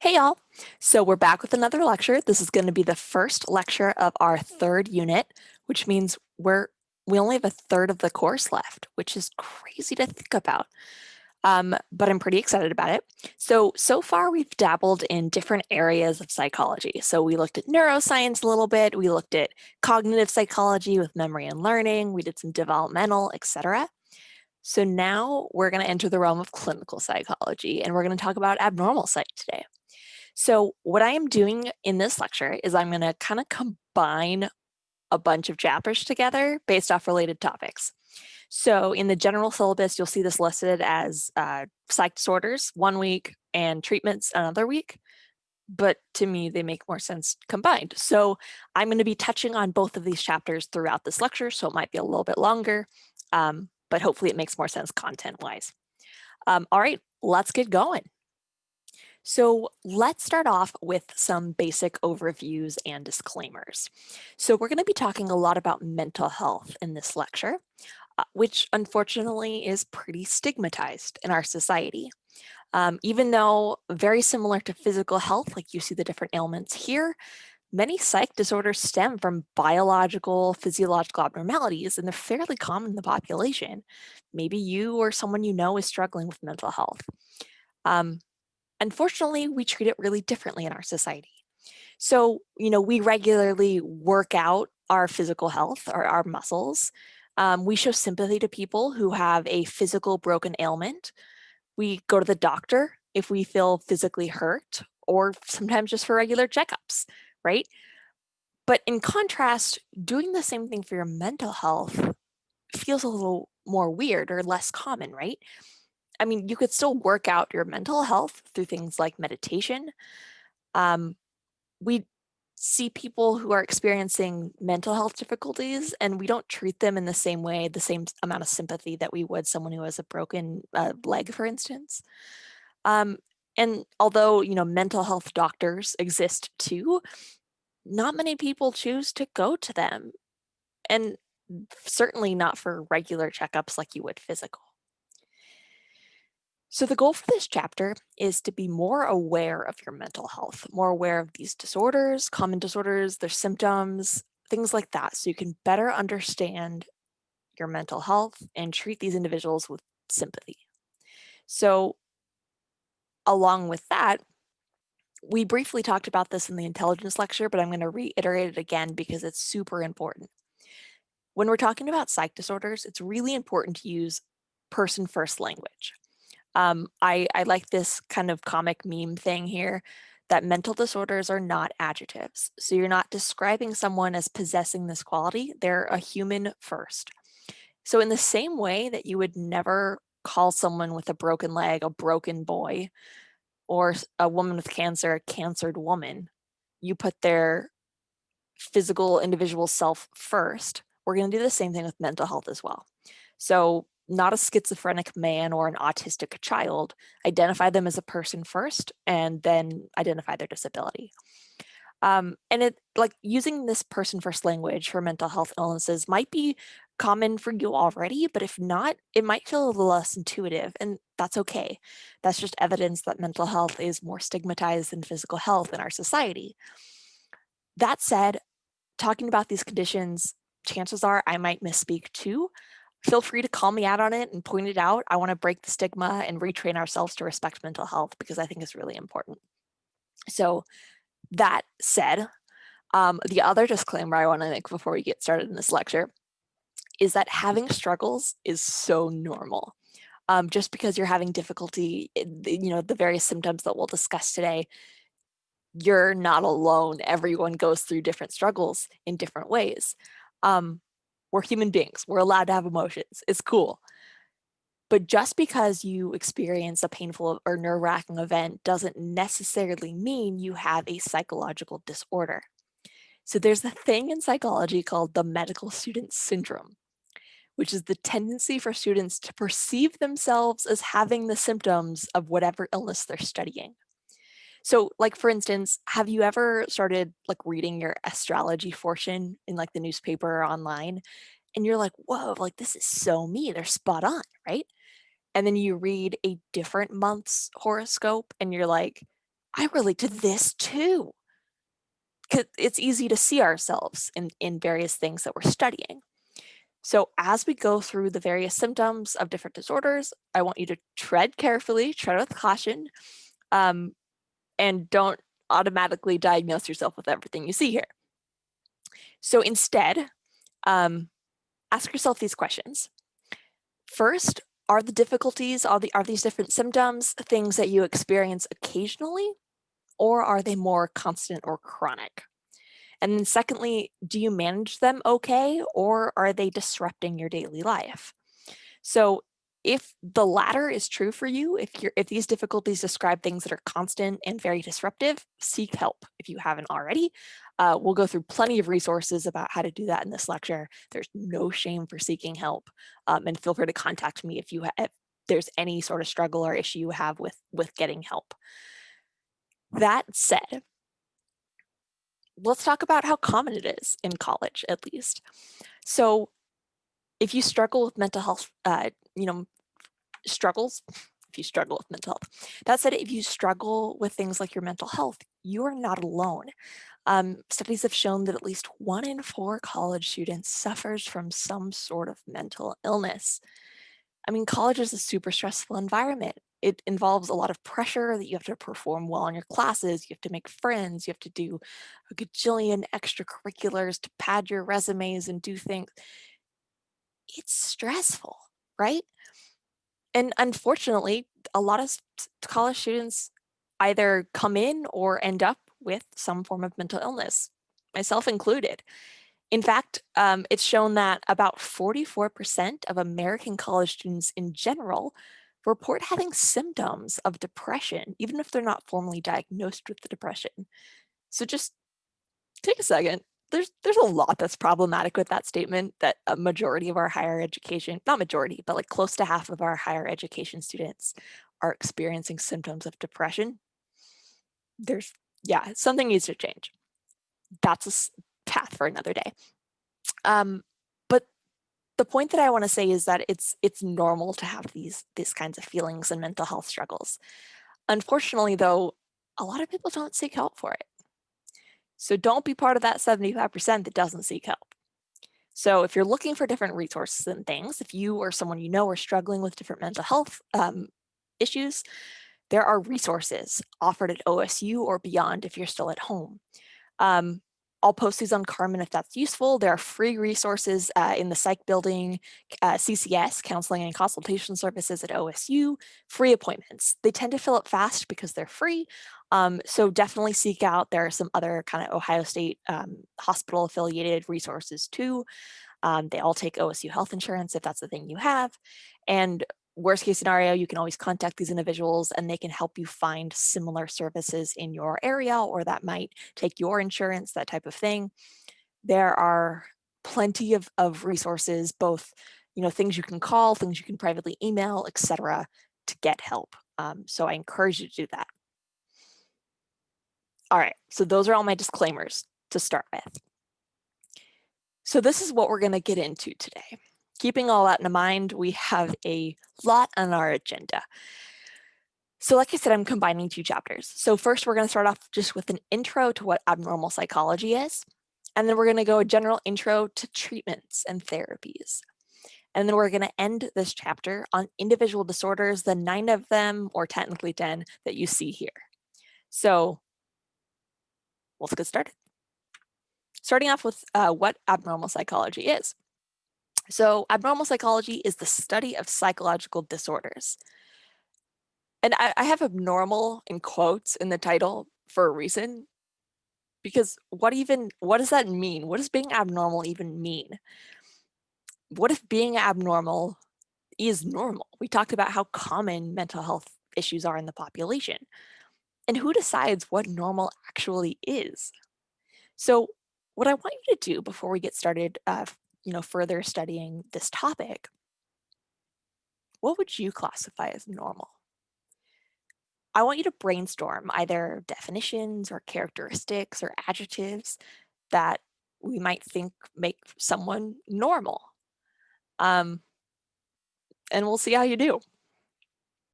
Hey y'all. So we're back with another lecture. This is going to be the first lecture of our third unit, which means we only have a third of the course left, which is crazy to think about. But I'm pretty excited about it. So far we've dabbled in different areas of psychology. So we looked at neuroscience a little bit. We looked at cognitive psychology with memory and learning. We did some developmental, etc. So now we're going to enter the realm of clinical psychology, and we're going to talk about abnormal psych today. So what I am doing in this lecture is I'm going to kind of combine a bunch of chapters together based off related topics. So in the general syllabus, you'll see this listed as psych disorders 1 week and treatments another week. But to me, they make more sense combined. So I'm going to be touching on both of these chapters throughout this lecture, so it might be a little bit longer, but hopefully it makes more sense content-wise. All right, let's get going. So let's start off with some basic overviews and disclaimers. So we're going to be talking a lot about mental health in this lecture, which unfortunately is pretty stigmatized in our society. Even though very similar to physical health, like you see the different ailments here, many psych disorders stem from biological, physiological abnormalities, and they're fairly common in the population. Maybe you or someone you know is struggling with mental health. Unfortunately, we treat it really differently in our society. So, we regularly work out our physical health or our muscles. We show sympathy to people who have a physical broken ailment. We go to the doctor if we feel physically hurt, or sometimes just for regular checkups, right? But in contrast, doing the same thing for your mental health feels a little more weird or less common, right? I mean, you could still work out your mental health through things like meditation. Um, we see people who are experiencing mental health difficulties, and we don't treat them in the same way, the same amount of sympathy that we would someone who has a broken leg, for instance. Um, and although, mental health doctors exist too, not many people choose to go to them, and certainly not for regular checkups like you would physical. So the goal for this chapter is to be more aware of your mental health, more aware of these disorders, common disorders, their symptoms, things like that, so you can better understand your mental health and treat these individuals with sympathy. So along with that, we briefly talked about this in the intelligence lecture, but I'm going to reiterate it again because it's super important. When we're talking about psych disorders, it's really important to use person-first language. I like this kind of comic meme thing here that mental disorders are not adjectives. So you're not describing someone as possessing this quality. They're a human first. So in the same way that you would never call someone with a broken leg a broken boy, or a woman with cancer a cancered woman, you put their physical individual self first. We're going to do the same thing with mental health as well. So not a schizophrenic man or an autistic child, identify them as a person first and then identify their disability. And it, like, using this person first language for mental health illnesses might be common for you already, but if not, it might feel a little less intuitive, and that's okay. That's just evidence that mental health is more stigmatized than physical health in our society. That said, talking about these conditions, chances are I might misspeak too. Feel free to call me out on it and point it out. I want to break the stigma and retrain ourselves to respect mental health because I think it's really important. So that said, the other disclaimer I want to make before we get started in this lecture is that having struggles is so normal. Just because you're having difficulty, the various symptoms that we'll discuss today, you're not alone. Everyone goes through different struggles in different ways. We're human beings. We're allowed to have emotions. It's cool. But just because you experience a painful or nerve-wracking event doesn't necessarily mean you have a psychological disorder. So there's a thing in psychology called the medical student syndrome, which is the tendency for students to perceive themselves as having the symptoms of whatever illness they're studying. So, like, for instance, have you ever started like reading your astrology fortune in like the newspaper or online? And you're like, whoa, like this is so me. They're spot on, right? And then you read a different month's horoscope and you're like, I relate to this too. 'Cause it's easy to see ourselves in various things that we're studying. So as we go through the various symptoms of different disorders, I want you to tread carefully, tread with caution, um, and don't automatically diagnose yourself with everything you see here. So instead, um, ask yourself these questions. First, are the difficulties, are these different symptoms things that you experience occasionally, or are they more constant or chronic? And then secondly, do you manage them okay, or are they disrupting your daily life? So if the latter is true for you, if these difficulties describe things that are constant and very disruptive, seek help if you haven't already. We'll go through plenty of resources about how to do that in this lecture. There's no shame for seeking help, and feel free to contact me if there's any sort of struggle or issue you have with getting help. That said, let's talk about how common it is in college, at least. So if you struggle with mental health, struggles, if you struggle with mental health. That said, if you struggle with things like your mental health, you are not alone. Studies have shown that at least 1 in 4 college students suffers from some sort of mental illness. I mean, college is a super stressful environment. It involves a lot of pressure that you have to perform well in your classes, you have to make friends, you have to do a gajillion extracurriculars to pad your resumes and do things. It's stressful, right? And unfortunately, a lot of college students either come in or end up with some form of mental illness, myself included. In fact, it's shown that about 44% of American college students in general report having symptoms of depression, even if they're not formally diagnosed with the depression. So just take a second. There's a lot that's problematic with that statement, that a majority of our higher education, not majority, but like close to half of our higher education students are experiencing symptoms of depression. There's, yeah, something needs to change. That's a path for another day. But the point that I want to say is that it's normal to have these kinds of feelings and mental health struggles. Unfortunately, though, a lot of people don't seek help for it. So don't be part of that 75% that doesn't seek help. So if you're looking for different resources and things, if you or someone you know are struggling with different mental health issues, there are resources offered at OSU or beyond if you're still at home. I'll post these on Carmen if that's useful. There are free resources in the psych building, CCS, counseling and consultation services at OSU, free appointments. They tend to fill up fast because they're free. So definitely seek out. There are some other kind of Ohio State hospital affiliated resources too. They all take OSU health insurance if that's the thing you have. And worst case scenario, you can always contact these individuals and they can help you find similar services in your area, or that might take your insurance, that type of thing. There are plenty of resources, both things you can call, things you can privately email, etc., to get help. So I encourage you to do that. All right, so those are all my disclaimers to start with. So this is what we're going to get into today. Keeping all that in mind, we have a lot on our agenda. So like I said, I'm combining 2 chapters. So first, we're going to start off just with an intro to what abnormal psychology is. And then we're going to go a general intro to treatments and therapies. And then we're going to end this chapter on individual disorders, the 9 of them, or technically 10, that you see here. So let's get started. Starting off with what abnormal psychology is. So abnormal psychology is the study of psychological disorders. And I have abnormal in quotes in the title for a reason, because what does that mean? What does being abnormal even mean? What if being abnormal is normal? We talked about how common mental health issues are in the population. And who decides what normal actually is? So what I want you to do before we get started, further studying this topic, what would you classify as normal? I want you to brainstorm either definitions or characteristics or adjectives that we might think make someone normal. And we'll see how you do.